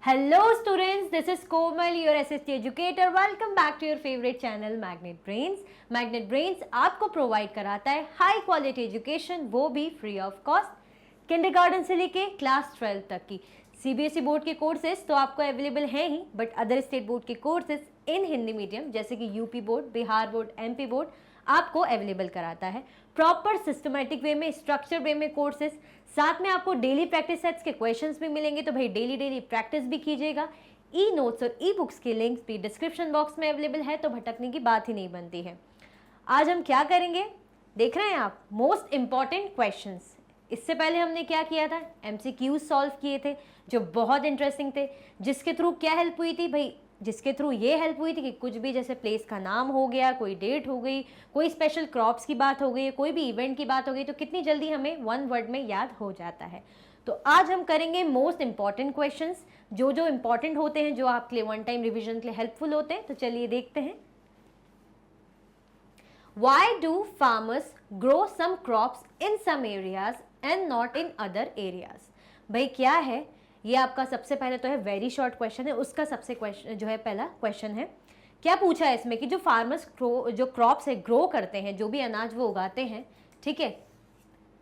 Hello students, this is Komal, your SST educator. Welcome back to your favorite channel Magnet Brains. Magnet Brains आपको provide कराता है high quality education, वो भी free of cost. Kindergarten से लेके class 12 तक की सीबीएसई बोर्ड के कोर्सेज तो आपको अवेलेबल हैं ही, बट अदर स्टेट बोर्ड के कोर्सेज इन हिंदी मीडियम जैसे कि UP board, Bihar board, MP board आपको अवेलेबल कराता है प्रॉपर सिस्टमेटिक वे में, स्ट्रक्चर वे में कोर्सेज। साथ में आपको डेली प्रैक्टिस सेट्स के क्वेश्चंस भी मिलेंगे, तो भाई डेली प्रैक्टिस भी कीजिएगा। ई नोट्स और ई बुक्स के लिंक्स भी डिस्क्रिप्शन बॉक्स में अवेलेबल है, तो भटकने की बात ही नहीं बनती है। आज हम क्या करेंगे देख रहे हैं आप, मोस्ट इंपॉर्टेंट क्वेश्चंस। इससे पहले हमने क्या किया था, एमसीक्यूज सॉल्व किए थे जो बहुत इंटरेस्टिंग थे, जिसके थ्रू क्या हेल्प हुई थी भाई, जिसके थ्रू ये हेल्प हुई थी कि कुछ भी जैसे प्लेस का नाम हो गया, कोई डेट हो गई, कोई स्पेशल क्रॉप्स की बात हो गई, कोई भी इवेंट की बात हो गई, तो कितनी जल्दी हमें वन वर्ड में याद हो जाता है। तो आज हम करेंगे मोस्ट इंपॉर्टेंट क्वेश्चंस, जो जो इंपॉर्टेंट होते हैं, जो आपके लिए वन टाइम रिविजन के लिए हेल्पफुल होते हैं। तो चलिए देखते हैं। Why do farmers grow some crops in some areas and not in other areas? भाई क्या है ये, आपका सबसे पहले तो है वेरी शॉर्ट क्वेश्चन है, उसका सबसे क्वेश्चन जो है पहला क्वेश्चन है, क्या पूछा है इसमें कि जो फार्मर्स जो क्रॉप्स है ग्रो करते हैं, जो भी अनाज वो उगाते हैं, ठीक है,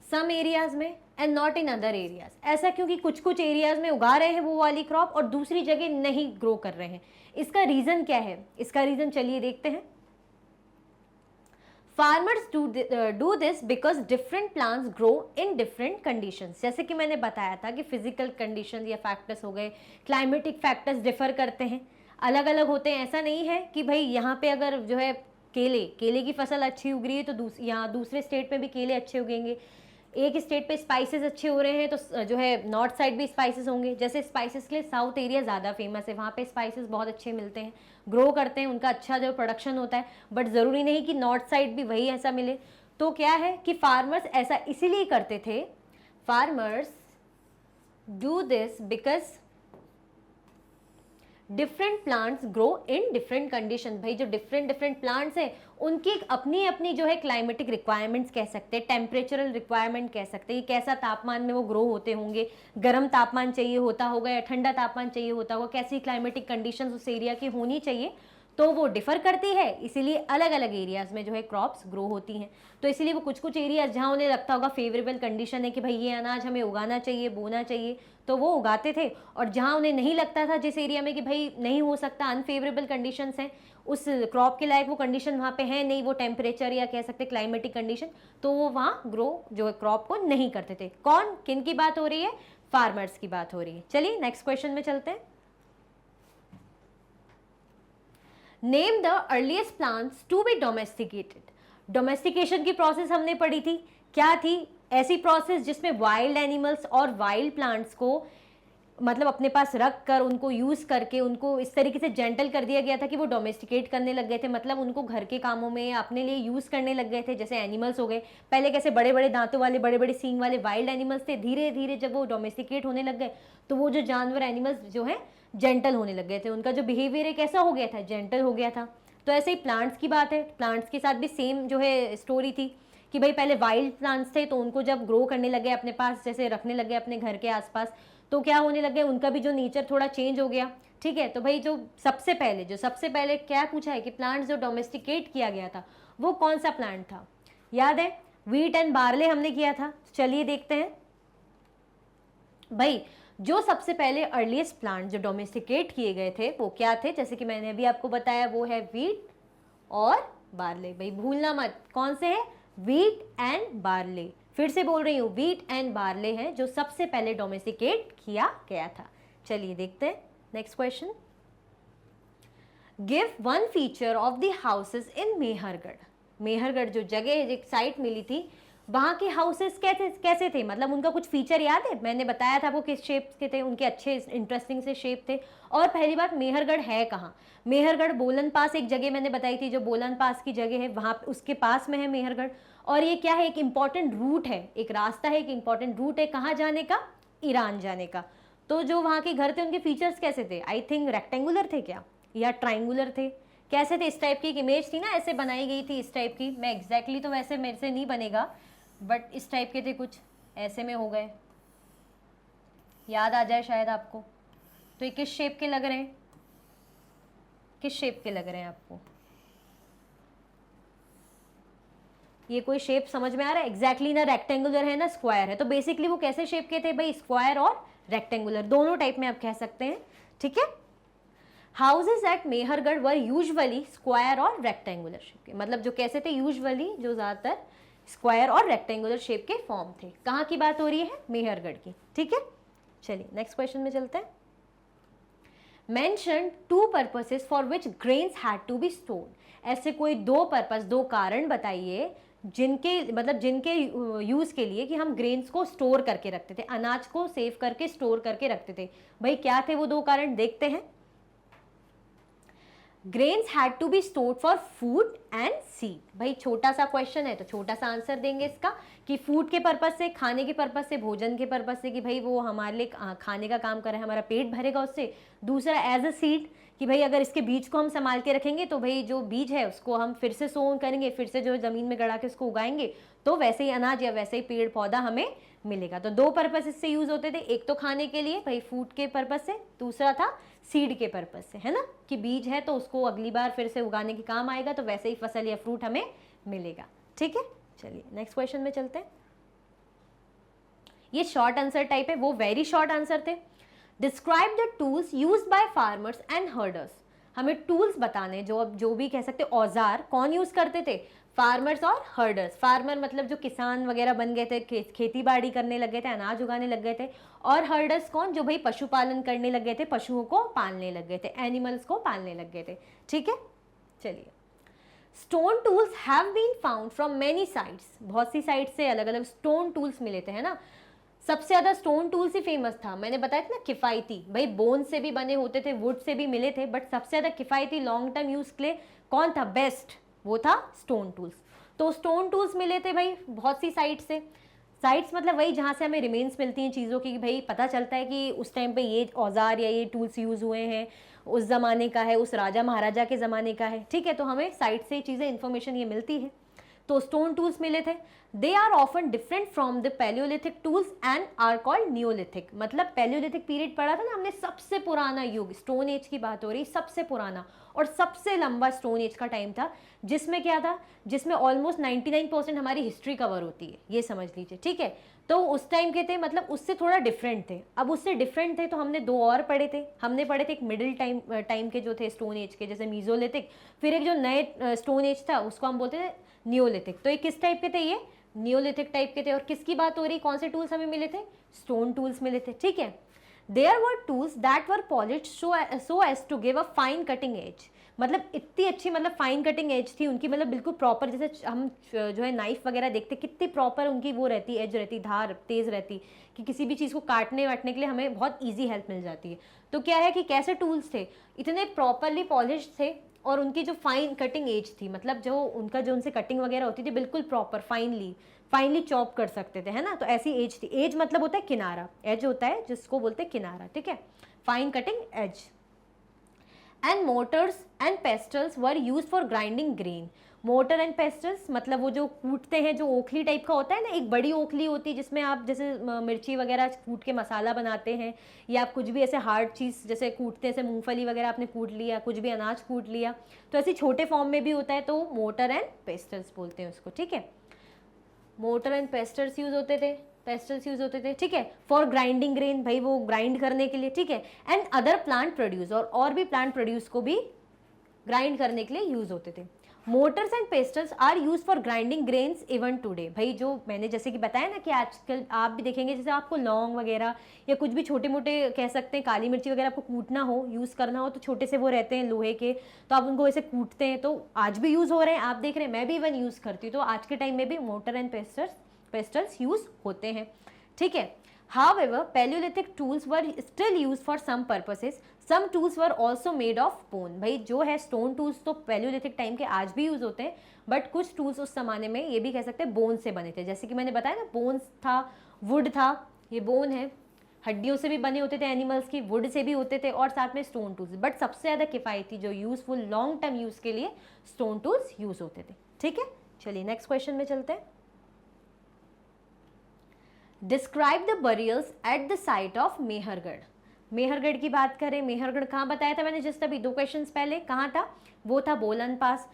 सम एरियाज में and not in other areas. ऐसा क्योंकि कुछ कुछ एरियाज में उगा रहे हैं वो वाली क्रॉप और दूसरी जगह नहीं ग्रो कर रहे हैं। इसका रीजन क्या है, इसका रीजन चलिए देखते हैं। Farmers do this because different plants grow in different conditions. जैसे कि मैंने बताया था कि फिजिकल कंडीशन या फैक्टर्स हो गए, क्लाइमेटिक फैक्टर्स डिफर करते हैं, अलग अलग होते हैं। ऐसा नहीं है कि भाई यहाँ पे अगर जो है केले की फसल अच्छी उग रही है तो यहाँ दूसरे स्टेट पे भी केले अच्छे उगेंगे। एक स्टेट पे स्पाइसेस अच्छे हो रहे हैं तो जो है नॉर्थ साइड भी स्पाइसेस होंगे। जैसे स्पाइसेस के लिए साउथ एरिया ज़्यादा फेमस है, वहाँ पे स्पाइसेस बहुत अच्छे मिलते हैं, ग्रो करते हैं, उनका अच्छा जो प्रोडक्शन होता है। बट ज़रूरी नहीं कि नॉर्थ साइड भी वही ऐसा मिले। तो क्या है कि फार्मर्स ऐसा इसीलिए करते थे, farmers do this because different plants grow in different condition. भाई जो डिफरेंट प्लांट्स हैं उनकी अपनी अपनी जो है क्लाइमेटिक रिक्वायरमेंट्स कह सकते हैं, टेम्परेचरल रिक्वायरमेंट कह सकते हैं, कैसा तापमान में वो ग्रो होते होंगे, गर्म तापमान चाहिए होता होगा या ठंडा तापमान चाहिए होता होगा, कैसी क्लाइमेटिक कंडीशंस उस एरिया की होनी चाहिए, तो वो डिफर करती है। इसीलिए अलग अलग एरियाज में जो है क्रॉप्स ग्रो होती हैं। तो इसीलिए वो कुछ कुछ एरियाज जहाँ उन्हें लगता होगा फेवरेबल कंडीशन है कि भाई ये अनाज हमें उगाना चाहिए, बोना चाहिए, तो वो उगाते थे। और जहाँ उन्हें नहीं लगता था, जिस एरिया में कि भाई नहीं हो सकता, अनफेवरेबल कंडीशंस हैं, उस क्रॉप के लायक वो कंडीशन वहाँ पे है नहीं, वो टेम्परेचर या कह सकते क्लाइमेटिक कंडीशन, तो वो वहाँ ग्रो जो है क्रॉप को नहीं करते थे। कौन, किन की बात हो रही है, फार्मर्स की बात हो रही है। चलिए नेक्स्ट क्वेश्चन में चलते हैं। Name the earliest plants to be domesticated. Domestication की प्रोसेस हमने पढ़ी थी, क्या थी, ऐसी प्रोसेस जिसमें वाइल्ड एनिमल्स और वाइल्ड प्लांट्स को मतलब अपने पास रख कर उनको यूज़ करके उनको इस तरीके से जेंटल कर दिया गया था कि वो डोमेस्टिकेट करने लग गए थे, मतलब उनको घर के कामों में अपने लिए यूज़ करने लग गए थे। जैसे एनिमल्स हो गए, पहले कैसे बड़े बड़े दांतों वाले, बड़े बड़े सींग वाले वाइल्ड एनिमल्स थे, धीरे धीरे जब वो डोमेस्टिकेट होने लग गए तो वो जो जानवर एनिमल्स जो है जेंटल होने लग गए थे, उनका जो बिहेवियर है कैसा हो गया था, जेंटल हो गया था। तो ऐसे ही प्लांट्स की बात है, प्लांट्स के साथ भी सेम जो है स्टोरी थी कि भाई पहले वाइल्ड प्लांट्स थे तो उनको जब ग्रो करने लगे अपने पास, जैसे रखने लगे अपने घर के आसपास, तो क्या होने लगे, उनका भी जो नेचर थोड़ा चेंज हो गया। ठीक है, तो भाई जो सबसे पहले क्या पूछा है कि प्लांट्स जो डोमेस्टिकेट किया गया था वो कौन सा प्लांट था, याद है, व्हीट एंड बार्ले हमने किया था। चलिए देखते हैं भाई, जो सबसे पहले अर्लीस्ट प्लांट जो डोमेस्टिकेट किए गए थे वो क्या थे, जैसे कि मैंने अभी आपको बताया, वो है व्हीट और बार्ले। भाई भूलना मत, कौन से है, व्हीट एंड बार्ले। फिर से बोल रही हूँ, व्हीट एंड बार्ले हैं जो सबसे पहले डोमेस्टिकेट किया गया था। चलिए देखते हैं next question. Give one feature of the houses इन मेहरगढ़। मेहरगढ़ जो जगह, एक साइट मिली थी, वहाँ के हाउसेस कैसे थे, मतलब उनका कुछ फीचर याद है, मैंने बताया था वो किस शेप के थे, उनके अच्छे इंटरेस्टिंग से शेप थे। और पहली बात, मेहरगढ़ है कहाँ, मेहरगढ़ बोलन पास एक जगह मैंने बताई थी, जो बोलन पास की जगह है वहाँ उसके पास में है मेहरगढ़। और ये क्या है, एक इंपॉर्टेंट रूट है, एक रास्ता है, एक इंपॉर्टेंट रूट है, कहाँ जाने का, ईरान जाने का। तो जो वहाँ के घर थे उनके फीचर्स कैसे थे, आई थिंक रेक्टेंगुलर थे क्या या ट्राइंगुलर थे, कैसे थे, इस टाइप की एक इमेज थी ना, ऐसे बनाई गई थी इस टाइप की। मैं एग्जैक्टली तो वैसे मेरे से नहीं बनेगा, बट इस टाइप के थे, कुछ ऐसे में हो गए, याद आ जाए शायद आपको। तो ये किस शेप के लग रहे हैं, किस शेप के लग रहे हैं आपको? ये कोई शेप समझ में आ रहा है? एग्जैक्टली ना रेक्टेंगुलर है ना स्क्वायर है, तो बेसिकली वो कैसे शेप के थे भाई? स्क्वायर और रेक्टेंगुलर, दोनों टाइप में आप कह सकते हैं, ठीक है। Houses at Mehrgarh were usually square और रेक्टेंगुलर शेप के, मतलब जो कैसे थे यूजुअली, जो ज्यादातर स्क्वायर और रेक्टेंगुलर शेप के फॉर्म थे। कहाँ की बात हो रही है? मेहरगढ़ की, ठीक है। चलिए नेक्स्ट क्वेश्चन में चलते हैं। Mention 2 purposes for which grains had to be stored. ऐसे कोई 2 पर्पस, 2 कारण बताइए जिनके मतलब जिनके यूज के लिए कि हम ग्रेन्स को स्टोर करके रखते थे, अनाज को सेव करके स्टोर करके रखते थे। भाई क्या थे वो 2 कारण? देखते हैं। Grains had to be stored for food and seed. भाई छोटा सा क्वेश्चन है तो छोटा सा आंसर देंगे इसका कि फूड के पर्पज से, खाने के पर्पज से, भोजन के पर्पज से, कि भाई वो हमारे लिए खाने का काम कर रहा है, हमारा पेट भरेगा उससे। दूसरा एज अ सीड, कि भाई अगर इसके बीज को हम संभाल के रखेंगे तो भाई जो बीज है उसको हम फिर से सोन करेंगे, फिर से जो ज़मीन में गड़ा के उसको उगाएंगे, तो वैसे ही अनाज या वैसे ही पेड़ पौधा हमें मिलेगा। तो 2 पर्पस इससे यूज होते थे, एक तो खाने के लिए भाई फूड के पर्पज से, दूसरा था सीड के पर्पज से, है ना, कि बीज है तो उसको अगली बार फिर से उगाने के काम आएगा, तो वैसे ही फसल या फ्रूट हमें मिलेगा, ठीक है। चलिए नेक्स्ट क्वेश्चन में चलते हैं। ये शॉर्ट आंसर टाइप है, वो वेरी शॉर्ट आंसर थे। Describe the tools used by farmers and herders. हमें टूल्स बताने, जो भी कह सकते औजार कौन यूज करते थे? फार्मर्स और हर्डर्स। फार्मर मतलब जो किसान वगैरह बन गए थे, खेती बाड़ी करने लग गए थे, अनाज उगाने लग गए थे। और हर्डर्स कौन? जो भाई पशुपालन करने लग गए थे, पशुओं को पालने लग गए थे, एनिमल्स को पालने लग गए थे, ठीक है। चलिए, stone tools have been found from many sites. बहुत सी साइट से अलग अलग स्टोन टूल्स मिले थे, है ना। सबसे ज्यादा स्टोन टूल्स ही फेमस था, मैंने बताया था ना, किफायती। भाई बोन से भी बने होते थे, वुड से भी मिले थे, बट सबसे ज्यादा किफायती लॉन्ग टर्म यूज के लिए कौन था बेस्ट? वो था स्टोन टूल्स। तो स्टोन टूल्स मिले थे भाई बहुत सी साइट से। साइट्स मतलब वही जहाँ से हमें रिमेन्स मिलती हैं चीज़ों की, भाई पता चलता है कि उस टाइम पे ये औजार या ये टूल्स यूज़ हुए हैं, उस ज़माने का है, उस राजा महाराजा के ज़माने का है, ठीक है। तो हमें साइट से चीज़ें इन्फॉर्मेशन ये मिलती है। तो स्टोन टूल्स मिले थे। They are often different from the palaeolithic tools and are called neolithic. मतलब पैलियोलिथिक पीरियड पढ़ा था ना हमने, सबसे पुराना युग, स्टोन एज की बात हो रही, सबसे पुराना और सबसे लंबा स्टोन एज का टाइम था, जिसमें क्या था, जिसमें ऑलमोस्ट 99% हमारी हिस्ट्री कवर होती है, ये समझ लीजिए, ठीक है। तो उस टाइम के थे, मतलब उससे थोड़ा डिफरेंट थे। अब उससे डिफरेंट थे तो हमने 2 और पढ़े थे। हमने पढ़े थे एक मिडिल टाइम के जो थे स्टोन एज के, जैसे मीजोलिथिक, फिर एक जो नए स्टोन एज था उसको हम बोलते थे नियोलिथिक। तो ये किस टाइप के थे? ये नियोलिथिक टाइप के थे। और किसकी बात हो रही, कौन से टूल्स हमें मिले थे? स्टोन टूल्स मिले थे, ठीक है। There were tools that were polished so as to give a fine cutting edge. मतलब इतनी अच्छी, मतलब फाइन कटिंग एज थी उनकी, मतलब बिल्कुल प्रॉपर, जैसे हम जो है नाइफ वगैरह देखते कितनी प्रॉपर उनकी वो रहती, एज रहती, धार तेज रहती, कि किसी भी चीज़ को काटने वाटने के लिए हमें बहुत ईजी हेल्प मिल जाती है। तो क्या है कि कैसे टूल्स थे, इतने प्रॉपरली पॉलिश्ड थे, और उनकी जो फाइन कटिंग एज थी, मतलब जो उनका जो उनसे कटिंग वगैरह होती थी बिल्कुल प्रॉपर फाइनली चॉप कर सकते थे, है ना। तो ऐसी एज थी। एज मतलब होता है किनारा, एज होता है जिसको बोलते हैं किनारा, ठीक है, fine cutting as. And Motors and pastels were use for grinding grain. Motor and pastels मतलब वो जो कूटते हैं, जो ओखली टाइप का होता है ना, एक बड़ी ओखली होती है जिसमें आप जैसे मिर्ची वगैरह कूट के मसाला बनाते हैं, या आप कुछ भी ऐसे हार्ड चीज़ जैसे कूटते हैं, जैसे मूंगफली वगैरह आपने कूट लिया, कुछ भी अनाज कूट लिया, तो ऐसे छोटे फॉर्म में भी होता है, तो मोटर एंड पेस्टल्स बोलते हैं उसको, ठीक है। मोटर एंड पेस्टल्स यूज होते थे, ठीक है, फॉर ग्राइंडिंग ग्रेन, भाई वो ग्राइंड करने के लिए, ठीक है। एंड अदर प्लांट प्रोड्यूस, और भी प्लांट प्रोड्यूस को भी ग्राइंड करने के लिए यूज होते थे। Mortars and pestles are use for grinding grains even today. भाई जो मैंने जैसे कि बताया ना कि आजकल आप भी देखेंगे, जैसे आपको लौंग वगैरह या कुछ भी छोटे मोटे कह सकते हैं, काली मिर्ची वगैरह आपको कूटना हो, यूज़ करना हो, तो छोटे से वो रहते हैं लोहे के, तो आप उनको ऐसे कूटते हैं, तो आज भी यूज़ हो रहे हैं, आप देख रहे हैं, मैं भी इवन यूज़ करती हूँ। तो आज के टाइम में भी मोटर एंड पेस्टल्स यूज़ होते हैं, ठीक है। However, Paleolithic tools were still used for some purposes. Some tools were also made of bone. भाई जो है स्टोन टूल्स तो Paleolithic टाइम के आज भी यूज होते हैं, बट कुछ टूल्स उस जमाने में ये भी कह सकते हैं बोन से बने थे। जैसे कि मैंने बताया ना, बोन्स था, वुड था, ये बोन है, हड्डियों से भी बने होते थे एनिमल्स की, वुड से भी होते थे, और साथ में स्टोन टूल्स। बट सबसे ज़्यादा किफ़ायती जो यूजफुल लॉन्ग टर्म यूज़ के लिए स्टोन टूल्स यूज होते थे, ठीक है। चलिए नेक्स्ट क्वेश्चन में चलते हैं। Describe the burials at the site of Mehrgarh. Mehrgarh की बात करें, मेहरगढ़ कहाँ बताया था मैंने जस्ट अभी 2 क्वेश्चंस पहले, कहाँ था? वो था बोलन पास,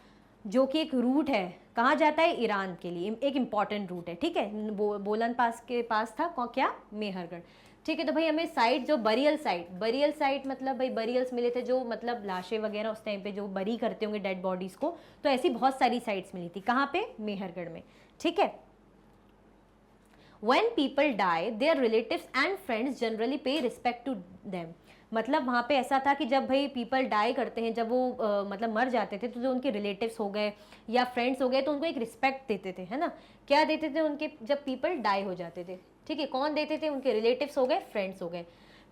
जो कि एक रूट है, कहाँ जाता है? ईरान के लिए एक इंपॉर्टेंट रूट है, ठीक है। बोलन पास के पास था क्या? मेहरगढ़, ठीक है। तो भाई हमें साइट, जो बरियल साइट मतलब भाई बरियल्स मिले थे, जो मतलब लाशें वगैरह उस टाइम पे जो बरी करते होंगे डेड बॉडीज को, तो ऐसी बहुत सारी साइट्स मिली थी, कहाँ पे? मेहरगढ़ में, ठीक है। When people die, their relatives and friends generally pay respect to them. मतलब वहाँ पे ऐसा था कि जब भाई पीपल डाई करते हैं, जब वो मतलब मर जाते थे, तो जो उनके रिलेटिव्स हो गए या फ्रेंड्स हो गए, तो उनको एक रिस्पेक्ट देते थे, है ना। क्या देते थे उनके, जब पीपल डाई हो जाते थे, ठीक है। कौन देते थे? उनके रिलेटिव्स हो गए, फ्रेंड्स हो गए।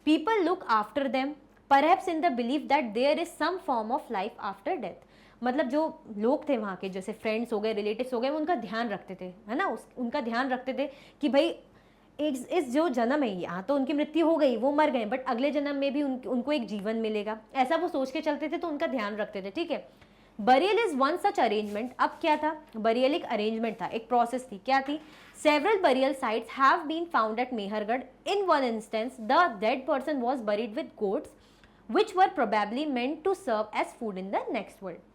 People look after them perhaps in the believe that there is some form of life after death. मतलब जो लोग थे वहाँ के, जैसे फ्रेंड्स हो गए, रिलेटिव्स हो गए, वो उनका ध्यान रखते थे, है ना, उनका ध्यान रखते थे कि भाई इस जो जन्म है, यहाँ तो उनकी मृत्यु हो गई, वो मर गए, बट अगले जन्म में भी उनको एक जीवन मिलेगा, ऐसा वो सोच के चलते थे, तो उनका ध्यान रखते थे, ठीक है। Burial is one such arrangement. अब क्या था? बरियल एक अरेंजमेंट था, एक प्रोसेस थी, क्या थी? Several burial sites have been found at Mehrgarh. In one instance the dead person was buried with goats which were probably meant to serve as food in the next world.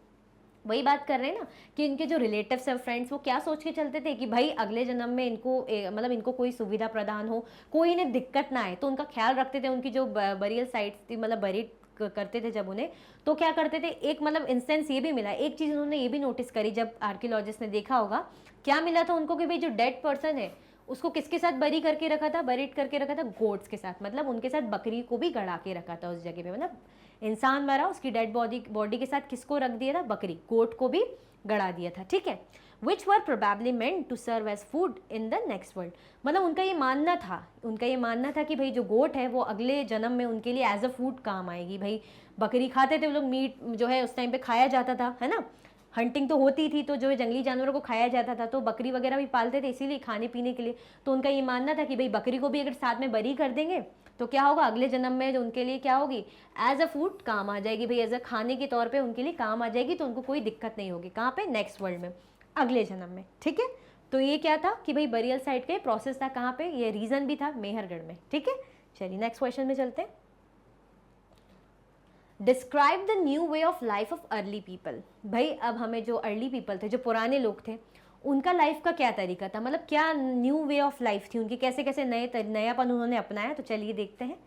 वही बात कर रहे हैं ना कि इनके जो रिलेटिव्स है, फ्रेंड्स, वो क्या सोच के चलते थे कि भाई अगले जन्म में इनको मतलब इनको कोई सुविधा प्रदान हो, कोई इन्हें दिक्कत ना आए, तो उनका ख्याल रखते थे। उनकी जो बरियल साइट्स थी, मतलब बरीड करते थे जब उन्हें, तो क्या करते थे, एक मतलब इंस्टेंस ये भी मिला, एक चीज़ उन्होंने ये भी नोटिस करी, जब आर्कियोलॉजिस्ट ने देखा होगा, क्या मिला था उनको कि भाई जो डेड पर्सन है उसको किसके साथ बरी करके रखा था? बरीड करके रखा था गोट्स के साथ, मतलब उनके साथ बकरी को भी गड़ा के रखा था उस जगह पे। मतलब इंसान मरा, उसकी डेड बॉडी के साथ किसको रख दिया था? बकरी, गोट को भी गड़ा दिया था, ठीक है। Which were probably meant to serve as food in the next world. मतलब उनका ये मानना था कि भाई जो गोट है वो अगले जन्म में उनके लिए एज अ फूड काम आएगी। भाई बकरी खाते थे वो लोग, मीट जो है उस टाइम पे खाया जाता था, है ना, हंटिंग तो होती थी, तो जो है जंगली जानवरों को खाया जाता था, तो बकरी वगैरह भी पालते थे इसीलिए खाने पीने के लिए। तो उनका ये मानना था कि भाई बकरी को भी अगर साथ में बरी कर देंगे तो क्या होगा, अगले जन्म में जो उनके लिए क्या होगी, एज अ फूड काम आ जाएगी, भाई एज अ खाने के तौर पे उनके लिए काम आ जाएगी, तो उनको कोई दिक्कत नहीं होगी। कहाँ पे? नेक्स्ट वर्ल्ड में, अगले जन्म में, ठीक है। तो ये क्या था कि भाई बरियल साइट का प्रोसेस था, कहाँ पे? ये रीजन भी था मेहरगढ़ में, ठीक है। चलिए नेक्स्ट क्वेश्चन में चलते हैं। Describe the new way of life of early people. भाई अब हमें जो अर्ली पीपल थे, जो पुराने लोग थे, उनका लाइफ का क्या तरीका था, मतलब क्या न्यू वे ऑफ लाइफ थी उनकी, कैसे कैसे नयापन उन्होंने अपनाया, तो चलिए देखते हैं।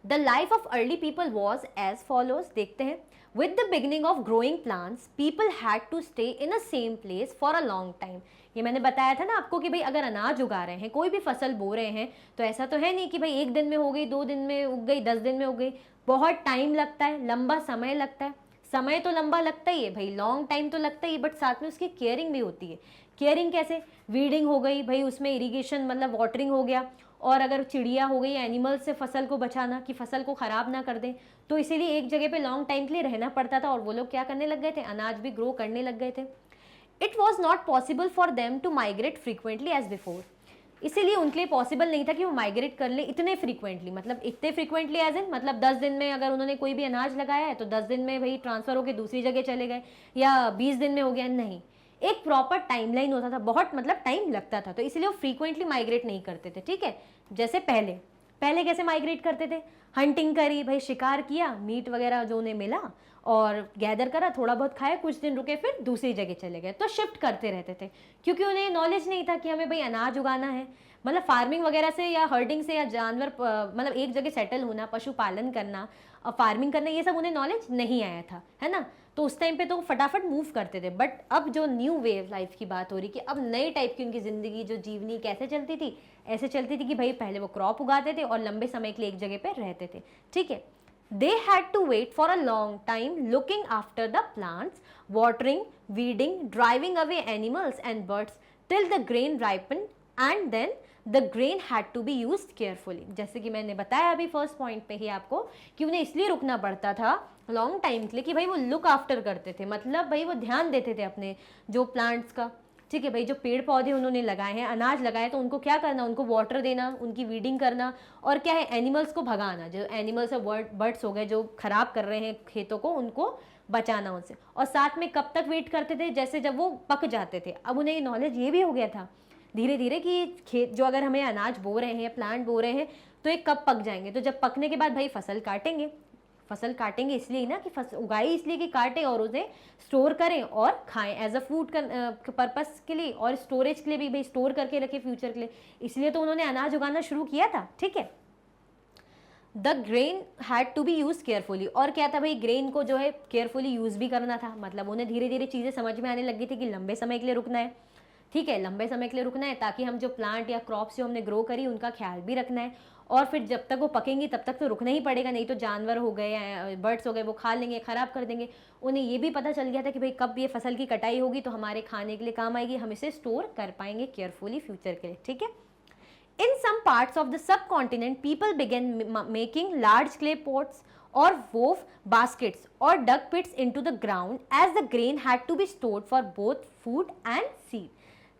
The life of early people was as follows, देखते हैं। With the beginning of growing plants people had to stay in a same place for a long time. ये मैंने बताया था ना आपको कि भाई अगर अनाज उगा रहे हैं, कोई भी फसल बो रहे हैं, तो ऐसा तो है नहीं कि भाई 1 दिन में हो गई, 2 दिन में उग गई, 10 दिन में उग गई। बहुत टाइम लगता है, लंबा समय लगता है। समय तो लंबा लगता ही है भाई, लॉन्ग टाइम तो लगता ही है, बट साथ में उसकी केयरिंग भी होती है। केयरिंग कैसे? वीडिंग हो गई भाई, उसमें इरिगेशन मतलब वाटरिंग हो गया, और अगर चिड़िया हो गई, एनिमल्स से फसल को बचाना कि फसल को ख़राब ना कर दें, तो इसीलिए एक जगह पे लॉन्ग टाइम के लिए रहना पड़ता था। और वो लोग क्या करने लग गए थे, अनाज भी ग्रो करने लग गए थे। It was not possible for them to migrate frequently as before. इसीलिए उनके लिए पॉसिबल नहीं था कि वो माइग्रेट कर ले इतने फ्रीक्वेंटली, मतलब इतने फ्रीक्वेंटली एज इन मतलब 10 दिन में अगर उन्होंने कोई भी अनाज लगाया है तो 10 दिन में भाई ट्रांसफ़र होकर दूसरी जगह चले गए, या 20 दिन में हो गया, नहीं। एक प्रॉपर टाइमलाइन होता था, बहुत मतलब टाइम लगता था, तो इसलिए वो फ्रीक्वेंटली माइग्रेट नहीं करते थे, ठीक है। जैसे पहले कैसे माइग्रेट करते थे, हंटिंग करी भाई, शिकार किया, मीट वगैरह जो उन्हें मिला और गैदर करा, थोड़ा बहुत खाया, कुछ दिन रुके, फिर दूसरी जगह चले गए। तो शिफ्ट करते रहते थे, क्योंकि उन्हें नॉलेज नहीं था कि हमें भाई अनाज उगाना है, मतलब फार्मिंग वगैरह से या हर्डिंग से या जानवर मतलब एक जगह सेटल होना, पशुपालन करना और फार्मिंग करना, ये सब उन्हें नॉलेज नहीं आया था, है ना। तो उस टाइम पे तो फटाफट मूव करते थे। बट अब जो न्यू वे ऑफ लाइफ की बात हो रही कि अब नए टाइप की उनकी ज़िंदगी जो जीवनी कैसे चलती थी, ऐसे चलती थी कि भाई पहले वो क्रॉप उगाते थे और लंबे समय के लिए एक जगह पे रहते थे, ठीक है। They had to wait for a long time looking after the plants, watering, weeding, driving away animals and birds till the grain ripened, and then the grain had to be used carefully. जैसे कि मैंने बताया अभी first point पे ही आपको कि उन्हें इसलिए रुकना पड़ता था लॉन्ग टाइम के लिए कि भाई वो लुक आफ्टर करते थे, मतलब भाई वो ध्यान देते थे अपने जो प्लांट्स का, ठीक है। भाई जो पेड़ पौधे उन्होंने लगाए हैं, अनाज लगाए, तो उनको क्या करना, उनको वाटर देना, उनकी वीडिंग करना, और क्या है, एनिमल्स को भगाना, जो एनिमल्स है बर्ड्स हो गए जो खराब कर रहे हैं खेतों को, उनको बचाना उनसे। और साथ में कब तक वेट करते थे, जैसे जब वो पक जाते थे। अब उन्हें नॉलेज ये भी हो गया था धीरे धीरे कि खेत जो अगर हमें अनाज बो रहे हैं, प्लांट बो रहे हैं, तो ये कब पक जाएंगे? तो जब पकने के बाद भाई फसल काटेंगे। फसल काटेंगे इसलिए ना कि फसल उगाई इसलिए कि काटें और उसे स्टोर करें और खाएं एज अ फूड पर्पस के लिए, और स्टोरेज के लिए भी भाई, स्टोर करके रखें फ्यूचर के लिए, इसलिए तो उन्होंने अनाज उगाना शुरू किया था। ठीक है, the grain had to be use carefully, और क्या था भाई, ग्रेन को जो है केयरफुली यूज भी करना था। मतलब उन्हें धीरे धीरे चीज़ें समझ में आने लगी थी कि लंबे समय के लिए रुकना है। ठीक है, लंबे समय के लिए रुकना है ताकि हम जो प्लांट या क्रॉप्स जो हमने ग्रो करी उनका ख्याल भी रखना है, और फिर जब तक वो पकेंगी तब तक तो रुकना ही पड़ेगा, नहीं तो जानवर हो गए या बर्ड्स हो गए वो खा लेंगे, ख़राब कर देंगे। उन्हें ये भी पता चल गया था कि भाई कब ये फसल की कटाई होगी तो हमारे खाने के लिए काम आएगी, हम इसे स्टोर कर पाएंगे केयरफुली फ्यूचर के लिए। ठीक है, in some parts of the subcontinent, people began making large clay pots or wove baskets or dug pits into the ground as the grain had to be stored for both food and seed.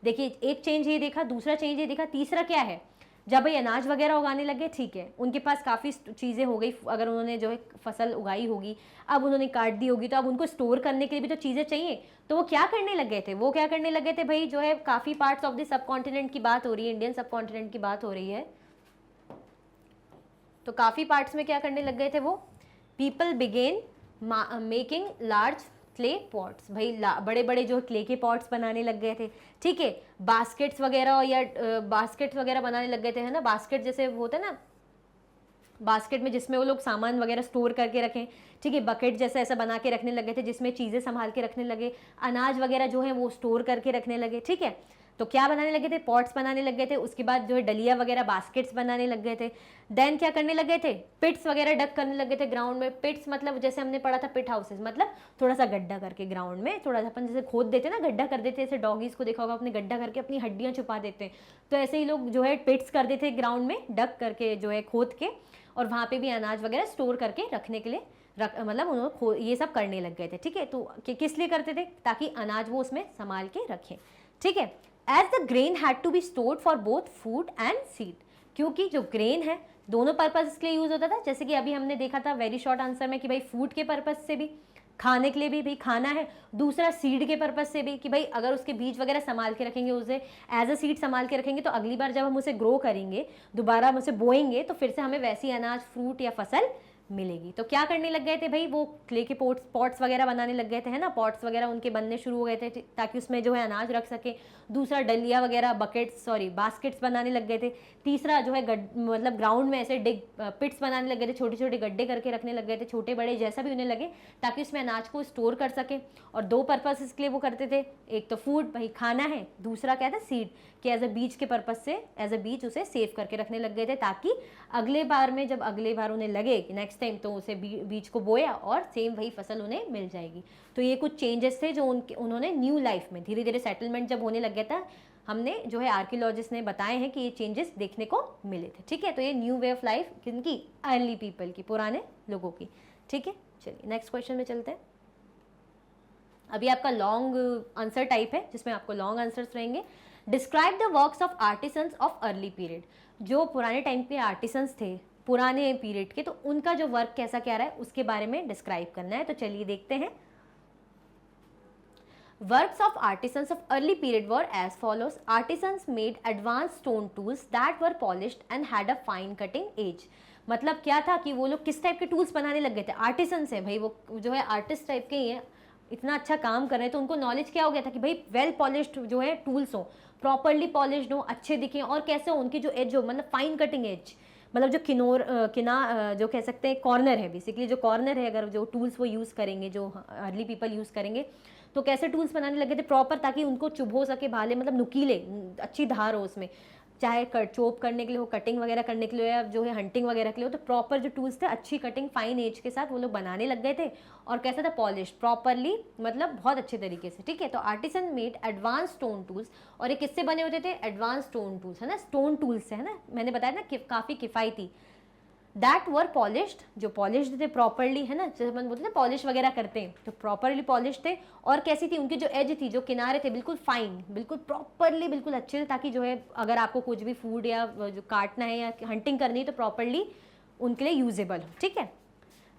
देखिए, एक change ये देखा, दूसरा change ये देखा, तीसरा क्या है, जब भाई अनाज वगैरह उगाने लगे, ठीक है, उनके पास काफ़ी चीज़ें हो गई, अगर उन्होंने जो है फसल उगाई होगी, अब उन्होंने काट दी होगी, तो अब उनको स्टोर करने के लिए भी तो चीज़ें चाहिए। तो वो क्या करने लग गए थे, वो क्या करने लगे थे भाई, जो है काफ़ी parts of the sub continent की बात हो रही है, इंडियन सब कॉन्टिनेंट की बात हो रही है, तो काफ़ी पार्ट्स में क्या करने लग गए थे वो, people begin making large clay pots, भाई बड़े बड़े जो क्ले के पॉट्स बनाने लग गए थे। ठीक है, बास्केट्स वगैरह या बास्केट्स वगैरह बनाने लग गए थे, है ना, बास्केट जैसे होता है ना, बास्केट में जिसमें वो लोग सामान वगैरह स्टोर करके रखें। ठीक है, बकेट जैसा ऐसा बना के रखने लगे थे जिसमें चीज़ें संभाल के रखने लगे, अनाज वगैरह जो है वो स्टोर करके रखने लगे। ठीक है, तो क्या बनाने लगे थे, पॉट्स बनाने लग गए थे, उसके बाद जो है डलिया वगैरह बास्केट्स बनाने लग गए थे। देन क्या करने लग गए थे, पिट्स वगैरह डग करने लग गए थे ग्राउंड में। पिट्स मतलब जैसे हमने पढ़ा था पिट हाउसेस, मतलब थोड़ा सा गड्ढा करके ग्राउंड में, थोड़ा सा अपन जैसे खोद देते ना, गड्ढा कर देते, जैसे डॉगीज को देखा होगा अपने गड्ढा करके अपनी हड्डियाँ छुपा देते हैं, तो ऐसे ही लोग जो है पिट्स कर देते ग्राउंड में, डग करके जो है खोद के, और वहाँ पे भी अनाज वगैरह स्टोर करके रखने के लिए मतलब उन्होंने ये सब करने लग गए थे। ठीक है, तो किस लिए करते थे, ताकि अनाज वो उसमें संभाल के रखें। ठीक है, as the grain had to be stored for both food and seed, क्योंकि जो ग्रेन है दोनों पर्पज के लिए यूज होता था, जैसे कि अभी हमने देखा था वेरी शॉर्ट आंसर में कि भाई फूड के पर्पज से भी, खाने के लिए भी भाई खाना है, दूसरा सीड के पर्पज से भी कि भाई अगर उसके बीज वगैरह संभाल के रखेंगे, उसे एज अ सीड संभाल के रखेंगे, तो अगली बार जब हम उसे ग्रो करेंगे, दोबारा हम उसे बोएंगे, तो फिर से हमें वैसी अनाज, फ्रूट या फसल मिलेगी। तो क्या करने लग गए थे भाई, वो क्ले के पॉट्स वगैरह बनाने लग गए थे, है ना, पॉट्स वगैरह उनके बनने शुरू हो गए थे ताकि उसमें जो है अनाज रख सके। दूसरा डलिया वगैरह बास्केट्स बनाने लग गए थे। तीसरा जो है मतलब ग्राउंड में ऐसे पिट्स बनाने लग गए थे, छोटे छोटे गड्ढे करके रखने लग गए थे, छोटे बड़े जैसा भी उन्हें लगे, ताकि उसमें अनाज को स्टोर कर सके। और दो पर्पस के लिए वो करते थे, एक तो फूड भाई खाना है, दूसरा क्या था सीड, कि एज अ बीज के पर्पज से, एज अ बीज उसे सेव करके रखने लग गए थे, ताकि अगले बार में जब अगले बार उन्हें लगे कि नेक्स्ट टाइम, तो उसे बीज को बोया और सेम वही फसल उन्हें मिल जाएगी। तो ये कुछ चेंजेस थे जो उन्होंने न्यू लाइफ में धीरे धीरे सेटलमेंट जब होने लग गया था, हमने जो है आर्कियोलॉजिस्ट ने बताए हैं कि ये चेंजेस देखने को मिले थे। ठीक है, तो ये न्यू वे ऑफ लाइफ किनकी, अर्ली पीपल की, पुराने लोगों की। ठीक है, चलिए नेक्स्ट क्वेश्चन में चलते हैं। अभी आपका लॉन्ग आंसर टाइप है जिसमें आपको लॉन्ग आंसर्स रहेंगे। Describe the works of artisans of early period, जो पुराने टाइम के आर्टिसंस थे पुराने पीरियड के, तो उनका जो वर्क कैसा क्या रहा है उसके बारे में डिस्क्राइब करना है। तो चलिए देखते हैं। Works of artisans of early period were as follows. Artisans made advanced stone tools that were polished and had a fine cutting edge. मतलब क्या था कि वो लोग किस टाइप के टूल्स बनाने लग गए थे, आर्टिसंस हैं भाई, वो जो है आर्टिस्ट टाइप के ही हैं, इतना अच्छा काम कर रहे हैं, तो उनको नॉलेज क्या हो गया था कि भाई वेल पॉलिश्ड जो है टूल्स हो, प्रॉपरली पॉलिश्ड हो, अच्छे दिखें, और कैसे हो उनकी जो एज हो, मतलब फाइन कटिंग एज, मतलब जो जो कह सकते हैं कॉर्नर है, बेसिकली जो कॉर्नर है, अगर जो टूल्स वो यूज़ करेंगे, जो अर्ली पीपल यूज़ करेंगे, तो कैसे टूल्स बनाने लगे थे प्रॉपर, ताकि उनको चुभ हो सके, भाले मतलब नुकीले, अच्छी धार हो उसमें, चाहे चॉप करने के लिए हो, कटिंग वगैरह करने के लिए, या जो है हंटिंग वगैरह के लिए हो, तो प्रॉपर जो टूल्स थे अच्छी कटिंग फाइन एज के साथ वो लोग बनाने लग गए थे। और कैसा था, पॉलिश प्रॉपरली, मतलब बहुत अच्छे तरीके से। ठीक है, तो artisan made advance stone tools, और ये किससे बने होते थे, एडवांस स्टोन टूल्स, है ना, स्टोन टूल्स से, है ना, मैंने बताया ना काफ़ी किफ़ायती। दैट वर पॉलिश्ड, जो पॉलिश्ड थे प्रॉपरली, है ना, जैसे अपन बोलते हैं पॉलिश वगैरह करते हैं, तो प्रॉपरली पॉलिश थे। और कैसी थी, उनकी जो एज थी, जो किनारे थे, बिल्कुल फाइन, बिल्कुल प्रॉपरली, बिल्कुल अच्छे थे, ताकि जो है अगर आपको कुछ भी फूड या जो काटना है या हंटिंग करनी है तो प्रॉपरली उनके लिए यूजेबल हो। ठीक है,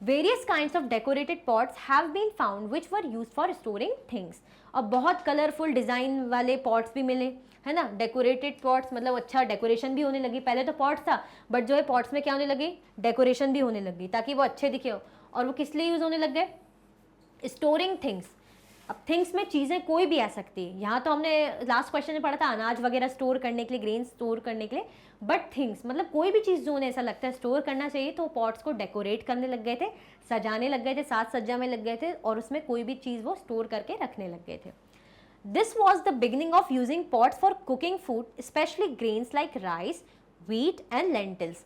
various kinds of decorated pots have been found which were use for storing things. और बहुत कलरफुल डिजाइन वाले पॉट्स भी मिले, है ना। डेकोरेटेड पॉट्स मतलब अच्छा डेकोरेशन भी होने लगी, पहले तो पॉट्स था बट जो है पॉट्स में क्या होने लगी, डेकोरेशन भी होने लगी ताकि वो अच्छे दिखे हो। और वो किस लिए यूज होने लग गए, स्टोरिंग थिंग्स। अब थिंग्स में चीज़ें कोई भी आ सकती है, यहाँ तो हमने लास्ट क्वेश्चन में पढ़ा था अनाज वगैरह स्टोर करने के लिए, ग्रेन स्टोर करने के लिए, बट थिंग्स मतलब कोई भी चीज़ जो उन्हें ऐसा लगता है स्टोर करना चाहिए, तो पॉट्स को डेकोरेट करने लग गए थे, सजाने लग गए थे, साज सज्जा में लग गए थे, और उसमें कोई भी चीज़ वो स्टोर करके रखने लग गए थे। This was the beginning of using pots for cooking food, specially grains like rice, wheat and lentils.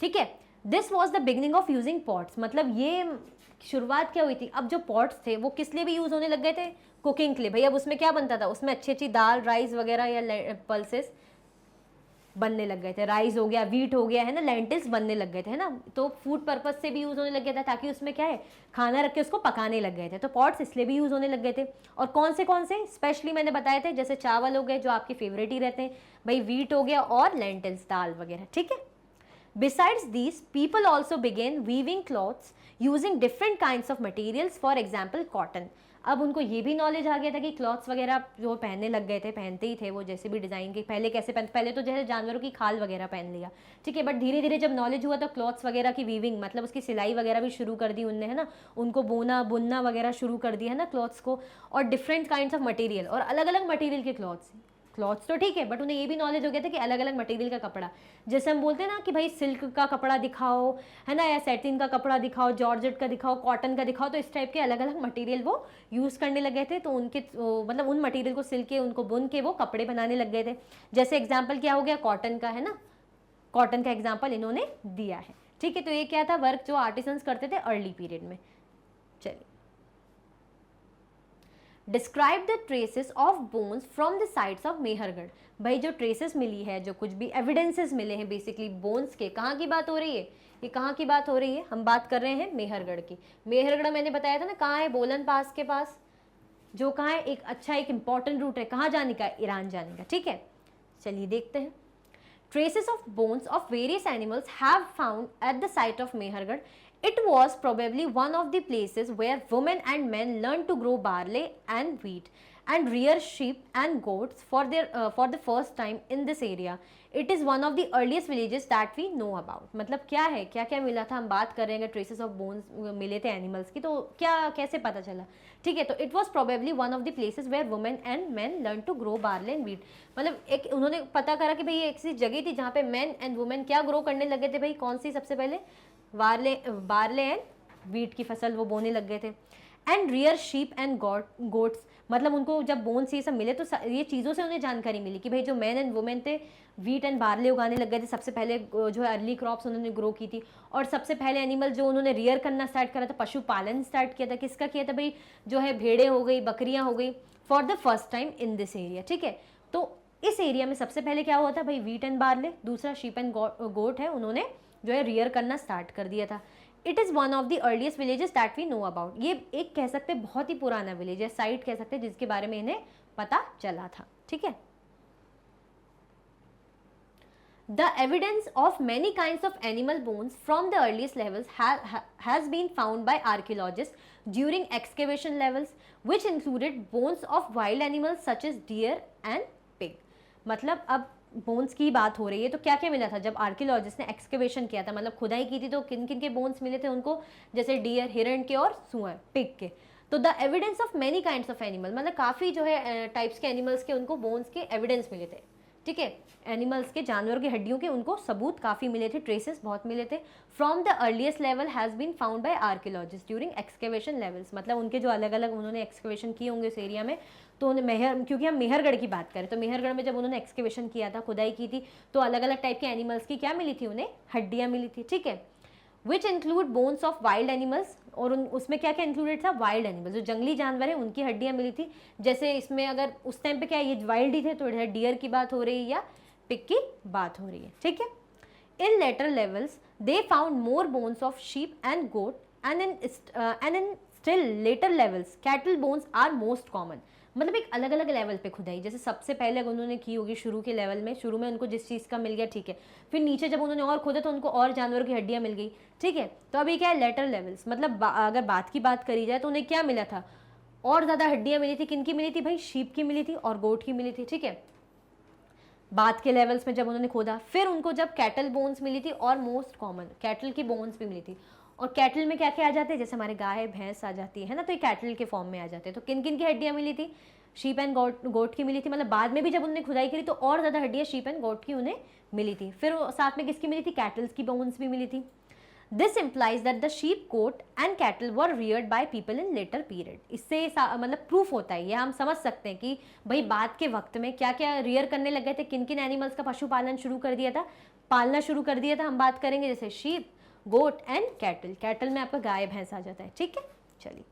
ठीक है, this was the beginning of using pots, मतलब ये शुरुआत क्या हुई थी। अब जो पॉट्स थे वो किस लिए भी यूज होने लग गए थे, कुकिंग के लिए। भाई अब उसमें क्या बनता था, उसमें अच्छी अच्छी दाल, राइस वगैरह या पल्सेस बनने लग गए थे, राइस हो गया, व्हीट हो गया, है ना, लेंटिल्स बनने लग गए थे, है ना। तो फूड पर्पस से भी यूज होने लग गया था, ताकि उसमें क्या है, खाना रख के उसको पकाने लग गए थे, तो पॉट्स इसलिए भी यूज होने लग गए थे। और कौन से स्पेशली मैंने बताए थे, जैसे चावल हो गए जो आपके फेवरेट ही रहते हैं, भाई व्हीट हो गया, और लेंटिल्स दाल वगैरह, ठीक है। Besides these, people also began weaving cloths using different kinds of materials, for example cotton. अब उनको ये भी नॉलेज आ गया था कि क्लॉथ्स वगैरह जो पहनने लग गए थे, पहनते ही थे वो जैसे भी डिज़ाइन के, पहले कैसे पहनते, पहले तो जैसे जानवरों की खाल वगैरह पहन लिया, ठीक है, बट धीरे धीरे जब नॉलेज हुआ तो क्लॉथ्स वगैरह की वीविंग मतलब उसकी सिलाई वगैरह भी शुरू कर दी उनने, है ना, उनको बोना बुनना वगैरह शुरू कर दिया, है ना, क्लॉथ्स को। और डिफरेंट काइंड्स ऑफ मटेरियल, और अलग अलग मटेरियल के क्लॉथ्स तो ठीक है, बट उन्हें ये भी नॉलेज हो गया था कि अलग अलग मटेरियल का कपड़ा, जैसे हम बोलते हैं ना कि भाई सिल्क का कपड़ा दिखाओ, है ना, या सैटिन का कपड़ा दिखाओ, जॉर्जेट का दिखाओ, कॉटन का दिखाओ, तो इस टाइप के अलग अलग मटेरियल वो यूज़ करने लग गए थे। तो उनके मतलब उन मटेरियल को सिल के उनको बुन के वो कपड़े बनाने लग गए थे। जैसे एग्जाम्पल क्या हो गया, कॉटन का, है ना, कॉटन का एग्जाम्पल इन्होंने दिया है, ठीक है। तो ये क्या था, वर्क जो आर्टिसंस करते थे अर्ली पीरियड में। चलिए, describe the traces of bones from the sites of Mehrgarh. भाई जो ट्रेसेस मिली है, जो कुछ भी एविडेंसेस मिले हैं बेसिकली बोन्स के, कहाँ की बात हो रही है, ये कहाँ की बात हो रही है, हम बात कर रहे हैं मेहरगढ़ की। मेहरगढ़ मैंने बताया था ना कहाँ है, बोलन पास के पास, जो कहाँ है, एक अच्छा एक इंपॉर्टेंट रूट है, कहाँ जाने का, ईरान जाने का, ठीक है। चलिए देखते हैं। Traces of bones of various animals have found at the site of Mehergarh. It was probably one of the places where women and men learned to grow barley and wheat and rear sheep and goats for the first time in this area. It is one of the earliest villages that we know about. मतलब क्या है, क्या क्या मिला था, हम बात कर रहे हैं ट्रेसेस ऑफ बोन्स मिले थे एनिमल्स की, तो क्या कैसे पता चला, ठीक है। तो it was probably one of the places where women and man learn to grow barley and wheat. मतलब एक उन्होंने पता करा कि भाई ये एक ऐसी जगह थी जहाँ पे मैन एंड वुमेन क्या ग्रो करने लगे थे, भाई कौन सी, सबसे पहले बार्ले एंड व्हीट की फसल वो बोने लग गए थे। And rear sheep and goats, मतलब उनको जब बोन्स ये सब मिले तो ये चीज़ों से उन्हें जानकारी मिली कि भाई जो मैन एंड वुमेन थे व्हीट एंड बार्ले उगाने लग गए थे, सबसे पहले जो है अर्ली क्रॉप्स उन्होंने ग्रो की थी। और सबसे पहले एनिमल जो उन्होंने रियर करना स्टार्ट करा था, पशुपालन स्टार्ट किया था, किसका किया था भाई, जो है भेड़ें हो गई, बकरियां हो गई, for the first time in this area, ठीक है। तो इस एरिया में सबसे पहले क्या हुआ था भाई, व्हीट एंड बार्ले, दूसरा शीप एंड गोट है, उन्होंने जो है रियर करना स्टार्ट कर दिया था। It is one of the earliest villages that we know about. ये एक कह सकते हैं बहुत ही पुराना विलेज है, साइट कह सकते हैं जिसके बारे में इन्हें पता चला था, ठीक है। The evidence of many kinds of animal bones from the earliest levels has been found by archaeologists during excavation levels, which included bones of wild animals such as deer and pig. मतलब अब bones की बात हो रही है, तो क्या क्या मिला था जब आर्कियोलॉजिस्ट ने एक्सकेवेशन किया था, मतलब खुदाई की थी, तो किन किन के बोन्स मिले थे उनको, जैसे डियर, हिरण के और सुअर, पिग के। तो the evidence of many kinds of animal, मतलब काफ़ी जो है टाइप्स के एनिमल्स के उनको बोन्स के एविडेंस मिले थे, ठीक है। एनिमल्स के, जानवरों की हड्डियों के उनको सबूत काफ़ी मिले थे, ट्रेसेस बहुत मिले थे। From the earliest level has been found by archaeologist during excavation levels, मतलब उनके जो अलग अलग उन्होंने एक्सकेवेशन किए होंगे उस एरिया में, तो उन्हें क्योंकि हम मेहरगढ़ की बात करें तो मेहरगढ़ में जब उन्होंने एक्सकेवेशन किया था, खुदाई की थी, तो अलग अलग टाइप के एनिमल्स की क्या मिली थी, उन्हें हड्डियाँ मिली थी, ठीक है। Which include bones of wild animals, और उसमें क्या क्या इंक्लूडेड था, वाइल्ड एनिमल्स, जो जंगली जानवर है उनकी हड्डियाँ मिली थी। जैसे इसमें अगर उस टाइम पे क्या ये वाइल्ड ही थे, तो इधर डियर की बात हो रही है या पिग की बात हो रही है, ठीक है। In later levels they found more bones of sheep and goat and in still later levels cattle bones are most common. मतलब एक अलग अलग लेवल पे खुदाई। जैसे सबसे पहले अगर उन्होंने की होगी शुरू के लेवल में, शुरू में उनको जिस चीज़ का मिल गया ठीक है, फिर नीचे जब उन्होंने और खोदा तो उनको और जानवरों की हड्डियाँ मिल गई, ठीक है। तो अभी क्या है, लेटर लेवल्स, मतलब अगर बात की बात करी जाए तो उन्हें क्या मिला था, और ज़्यादा हड्डियाँ मिली थी। किन की मिली थी भाई, शीप की मिली थी और गोट की मिली थी, ठीक है। बात के लेवल्स में जब उन्होंने खोदा, फिर उनको जब कैटल बोन्स मिली थी और मोस्ट कॉमन कैटल की बोन्स भी मिली थी। और कैटल में क्या क्या आ जाते हैं, जैसे हमारे गाय भैंस आ जाती है ना, तो ये कैटल के फॉर्म में आ जाते हैं। तो किन किन की हड्डियाँ मिली थी, शीप एंड गोट की मिली थी। मतलब बाद में भी जब उन्होंने खुदाई करी तो और ज़्यादा हड्डियाँ शीप एंड गोट की उन्हें मिली थी। फिर साथ में किसकी मिली थी, कैटल्स की बोन्स भी मिली थी। This implies that the sheep goat and cattle were reared by people in later period. इससे मतलब प्रूफ होता है, ये हम समझ सकते हैं कि भाई बाद के वक्त में क्या क्या रियर करने लग गए थे, किन किन एनिमल्स का पशुपालन शुरू कर दिया था, पालना शुरू कर दिया था। हम बात करेंगे जैसे sheep, goat and cattle. Cattle में आपका गाय भैंस आ जाता है, ठीक है। चलिए,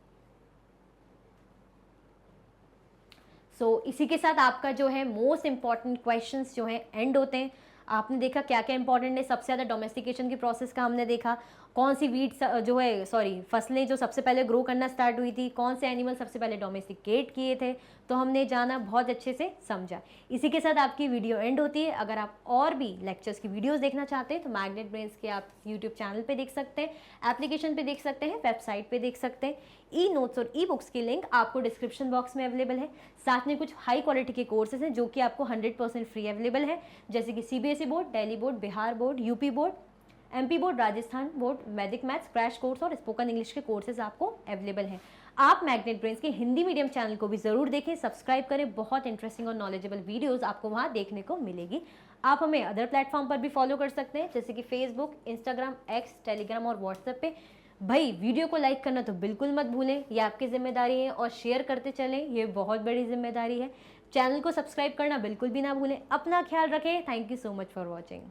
सो इसी के साथ आपका जो है मोस्ट इंपॉर्टेंट क्वेश्चंस जो है एंड होते हैं। आपने देखा क्या क्या इंपॉर्टेंट है, सबसे ज़्यादा डोमेस्टिकेशन की प्रोसेस का हमने देखा, कौन सी वीट जो है सॉरी फसलें जो सबसे पहले ग्रो करना स्टार्ट हुई थी, कौन से एनिमल सबसे पहले डोमेस्टिकेट किए थे, तो हमने जाना, बहुत अच्छे से समझा। इसी के साथ आपकी वीडियो एंड होती है। अगर आप और भी लेक्चर्स की वीडियोस देखना चाहते हैं तो मैग्नेट ब्रेन्स के आप यूट्यूब चैनल पे देख सकते हैं, एप्लीकेशन पे देख सकते हैं, वेबसाइट पे देख सकते हैं। ई नोट्स और ई बुक्स की लिंक आपको डिस्क्रिप्शन बॉक्स में अवेलेबल है। साथ में कुछ हाई क्वालिटी के कोर्सेज हैं जो कि आपको 100% फ्री अवेलेबल है, जैसे कि CBSE board, Delhi board, Bihar board, UP board, MP board, Rajasthan board, वैदिक मैथ्स क्रैश कोर्स और स्पोकन इंग्लिश के कोर्सेज आपको अवेलेबल हैं। आप मैग्नेट ब्रेन्स के हिंदी मीडियम चैनल को भी जरूर देखें, सब्सक्राइब करें। बहुत इंटरेस्टिंग और नॉलेजेबल वीडियोस आपको वहां देखने को मिलेगी। आप हमें अदर प्लेटफॉर्म पर भी फॉलो कर सकते हैं, जैसे कि फेसबुक, इंस्टाग्राम, एक्स, टेलीग्राम और व्हाट्सएप पे। भाई वीडियो को लाइक करना तो बिल्कुल मत भूलें, ये आपकी जिम्मेदारी है, और शेयर करते चलें, ये बहुत बड़ी जिम्मेदारी है। चैनल को सब्सक्राइब करना बिल्कुल भी ना भूलें। अपना ख्याल रखें। Thank you so much for watching.